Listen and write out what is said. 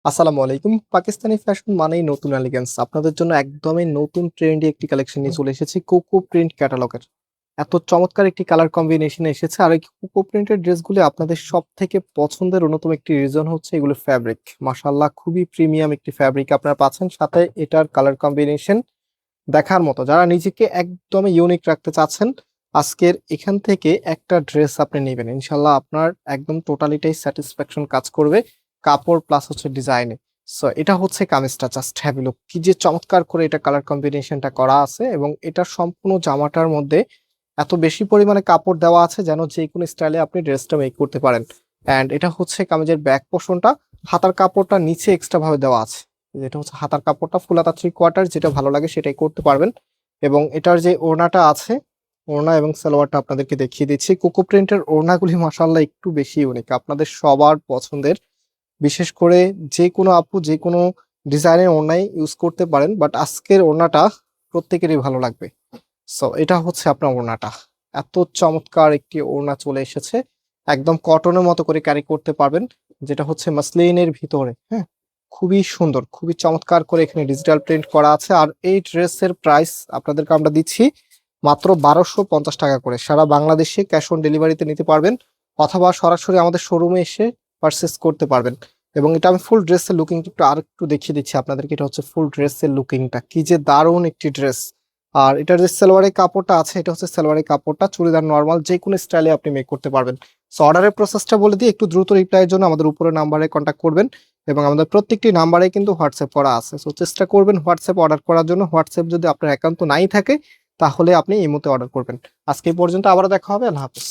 আসসালামু আলাইকুম। পাকিস্তানি ফ্যাশন মানেই নতুন এলিগেন্স। আপনাদের জন্য একদমই নতুন ট্রেন্ডি একটি কালেকশন নিয়ে চলে এসেছি কোকো প্রিন্ট ক্যাটালগের। এত চমৎকার একটি কালার কম্বিনেশন এসেছে, আর এই কোকো প্রিন্টের ড্রেসগুলো আপনাদের সব থেকে পছন্দের অন্যতম একটি রিজন হচ্ছে এগুলো ফ্যাব্রিক। মাশাআল্লাহ, খুবই প্রিমিয়াম একটি ফ্যাব্রিক আপনারা পাচ্ছেন, সাথে এটার কালার কম্বিনেশন দেখার মতো। যারা নিজেকে একদমই ইউনিক রাখতে চাচ্ছেন, আজকের এখান থেকে একটা ড্রেস আপনি নেবেন, ইনশাল্লাহ আপনার একদম টোটালিটাই স্যাটিসফ্যাকশন কাজ করবে কাপড় প্লাস হচ্ছে ডিজাইনে। সো এটা হচ্ছে কামিজটা, জাস্ট হ্যাভ এ লুক, কি যে চমৎকার করে এটা কালার কম্বিনেশনটা করা আছে, এবং এটা সম্পূর্ণ জামাটার মধ্যে এত বেশি পরিমাণে কাপড় দেওয়া আছে যেন যে কোনো স্টাইলে আপনি ড্রেসটা মেক করতে পারেন। অ্যান্ড এটা হচ্ছে কামিজের ব্যাক পোর্শনটা, হাতার কাপড়টা নিচে এক্সট্রা ভাবে দেওয়া আছে। যেটা হচ্ছে হাতার কাপড়টা ফুল হাতা 3/4, যেটা ভালো লাগে সেটাই করতে পারবেন। এবং এটার যে ওড়নাটা আছে, ওড়না এবং সালোয়ারটা আপনাদেরকে দেখিয়ে দিচ্ছি। কোকো প্রিন্টের ওড়নাগুলি মাশাআল্লাহ একটু বেশি ইউনিক, আপনাদের সবার পছন্দের। বিশেষ করে যে কোনো আপু যে কোনো ডিজাইনের ওড়নাই ইউজ করতে পারেন, বাট আজকের ওড়নাটা প্রত্যেকেরই ভালো লাগবে। সো এটা হচ্ছে আপনার ওড়নাটা, এত চমৎকার একটি ওড়না চলে এসেছে, একদম কটনের মতো করে ক্যারি করতে পারবেন, যেটা হচ্ছে মাসলিনের ভিতরে। হ্যাঁ, খুবই সুন্দর, খুবই চমৎকার করে এখানে ডিজিটাল প্রিন্ট করা আছে। আর এই ড্রেসের প্রাইস আপনাদেরকে আমরা দিচ্ছি মাত্র 1250 টাকা করে। সারা বাংলাদেশে ক্যাশ অন ডেলিভারিতে নিতে পারবেন, অথবা সরাসরি আমাদের শোরুমে এসে পারচেস করতে পারবেন। এবং এটা আমি ফুল ড্রেসের লুকিং একটু আর একটু দেখিয়ে দিচ্ছি আপনাদেরকে। এটা হচ্ছে ফুল ড্রেসের লুকিংটা, কি যে দারুণ একটি ড্রেস। আর এটার যে সালোয়ারের কাপড়টা আছে, এটা হচ্ছে সালোয়ারের কাপড়টা, চুড়িদার নরমাল যে কোনো স্টাইলে আপনি মেক করতে পারবেন। সো অর্ডারের প্রসেসটা বলে দিই, একটু দ্রুত রিপ্লাইয়ের জন্য আমাদের উপরে নাম্বারে কন্ট্যাক্ট করবেন, এবং আমাদের প্রত্যেকটি নাম্বারে কিন্তু হোয়াটসঅ্যাপ করা আছে। সো চেষ্টা করবেন হোয়াটসঅ্যাপ অর্ডার করার জন্য। হোয়াটসঅ্যাপ যদি আপনার একান্ত নাই থাকে, তাহলে আপনি ইমোতে অর্ডার করবেন। আজকে এই পর্যন্ত, আবারও দেখা হবে। আল্লাহ হাফেজ।